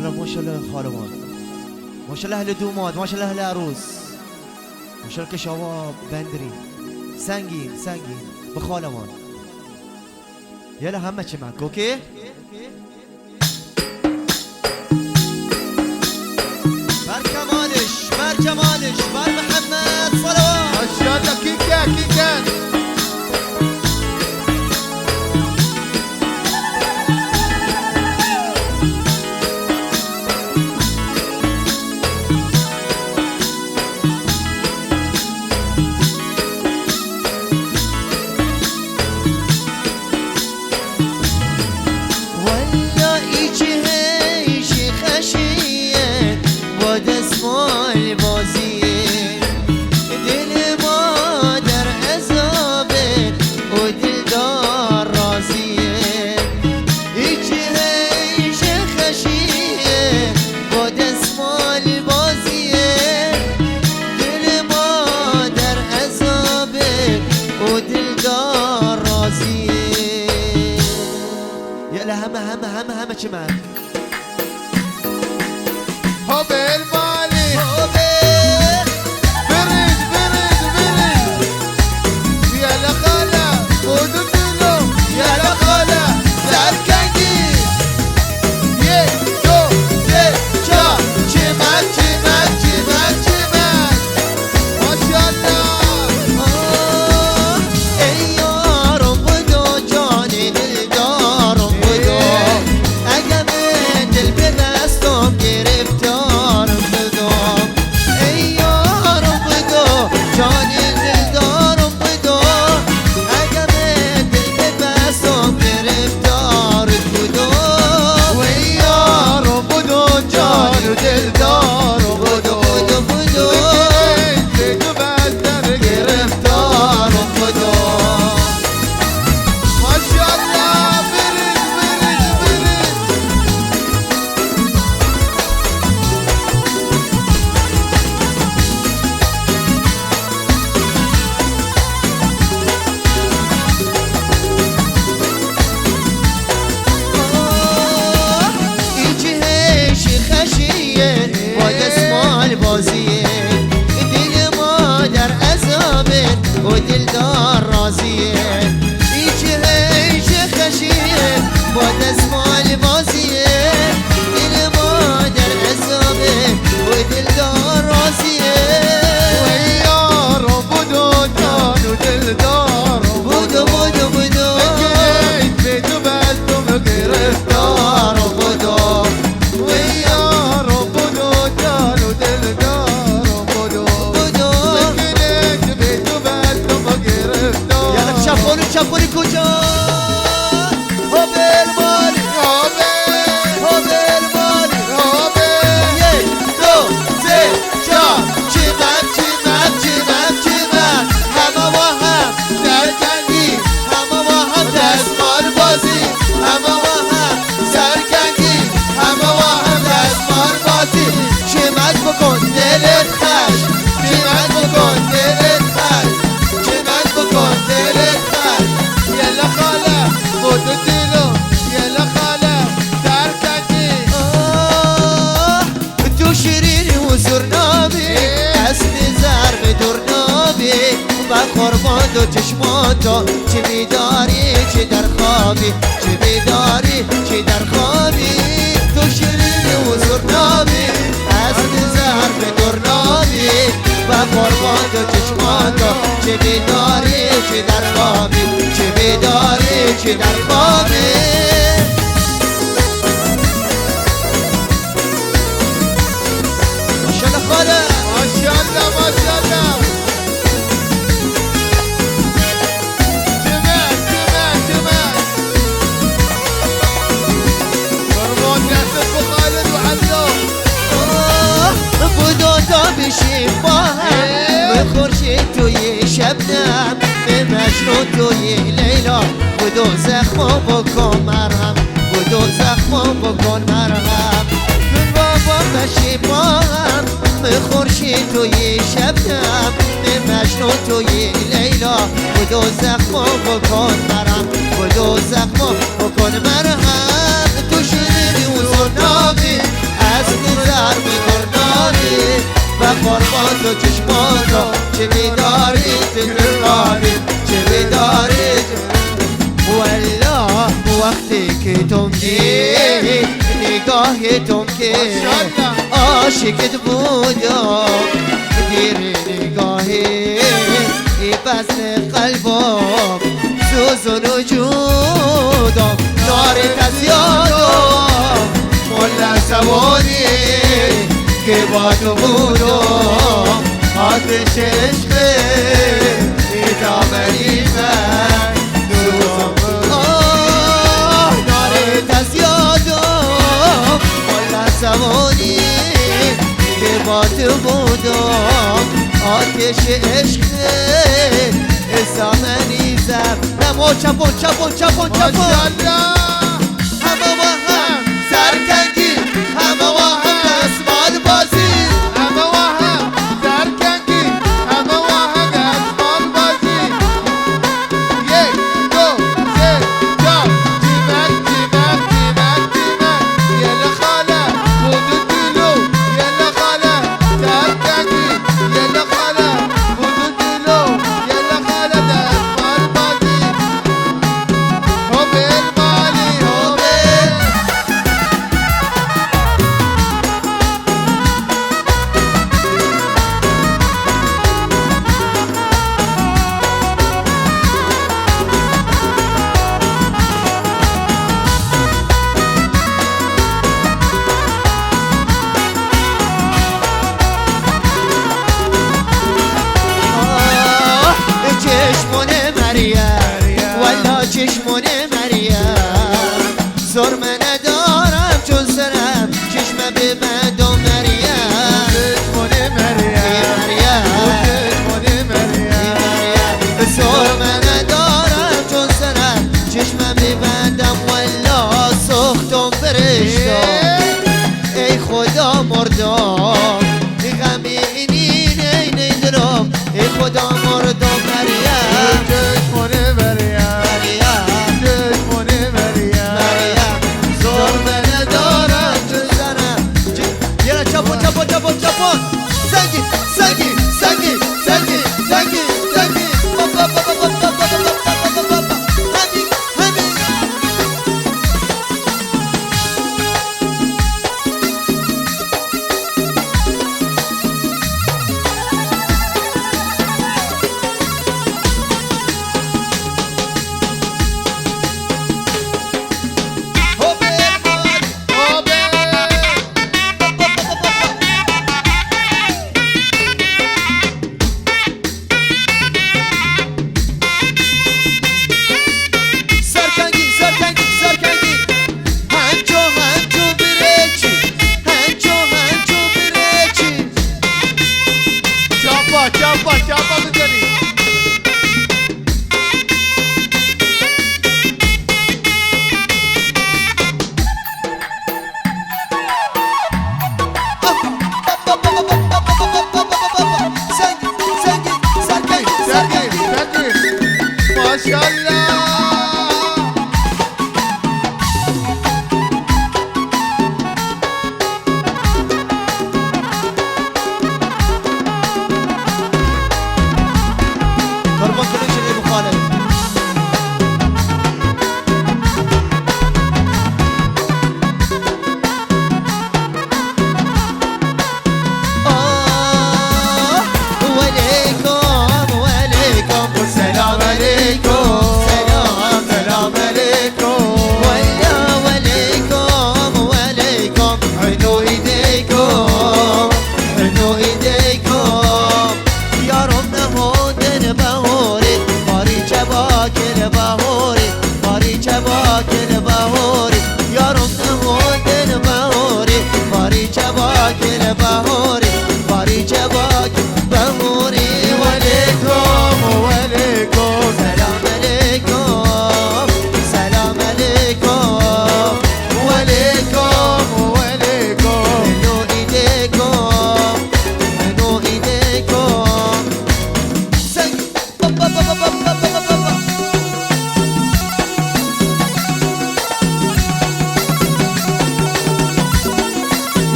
يلا ما شاء الله خالمان، ما شاء الله اهل دومات، ما شاء الله اهل عروس، ما شاء الله كشباب بندري سنگین سنگین بخالمان. يلا همه چی معك اوكي. بر کمالش بر جمالش بر محمد صلوات. ما شاء الله كيكا كيكا. همه چی معك. هوب المالي هوب برد برد برد. يا لا خاله ودلو يا لا خاله سركنجي. يه دو سه چا چمك چمك چمك چمك. ما شاء الله. ای یارم بدو جانی دلدارم بدو، اگه من دل ببستم گرفتارم بدو. ای یارم بدو جانی دلدارم بدو، اگه من دل ببستم گرفتارت بدو. وی یارم بدو جان و دلدارم بدو. بدو بدو تو بستم گرفتارم بدو. ما شاء الله برد برد برد. ایچی هیشی خشیه با دستمال بازیه، دل ما در عذابه و دلدار راضیه. ایچی هیشی خشیه با دستمال بازیه، دل ما در عذابه و دلدار راضیه. وی یارم بدو جان و دلدارم بدو بدو بدو اگه تو بستم گرفتارم بدو. وی یارم بدو جان و دلدارم بدو. بدو. اگه تو بستم گرفتارم. یالا شفونی شفونی کجا؟ هوب المالی هوب المالی. یک دو سه چهار چمک چمک چمک چمک. همه با هم در جنگی، همه با هم دستمال بازی، همه با هم سرکنگی، همه با هم دستمال بازی. چمک بکن دلت خش، چمک بکن دلت خش، چمک بکن دلت خش. یلا خاله بدو دلو یلا خاله ترکنی. تو شیرین و زرنابی، اصل ضرب درنابی، و قربان دو چشماتو چه بیداری چه در خوابی، چه بیداری چه در خوابی. تو شیرین و زرنابی، اصل ضرب درنابی، و قربان دو چشماتو چه بیداری چه در خوابی، چه بیداری چه در خوابی. ماشاءالله خاله ما شاء الله ما شاء الله. جمال جمال جمال. قربان دستك وخالد وعبدو. بدو تا بشیم با هم، به خورشید توی شبنم، به مجنون توی لیلا. بدو زخمو بکن مرهم، بدو زخمو بکن مرهم. گل بابا بشیم با هم، به خورشید توی شبنم، به مجنون توی لیلا. بدو زخمو بکن مرهم، بدو زخمو بکن مرهم. تو شیرین و زرنابی، فرمات و چشماتا چه میداری تلقانی چه میداری والله وقتی که تو میری نگاهتون که عاشقت بودم دیر نگاهی بس قلبم سوز و وجودم نارت از یادم ملا سوانی که با تو بودم آتش عشق دامنی من نارت از یادم ملا سوانی که با تو بودم آتش عشق زامنی زم نمو چپون چپون چپون چپون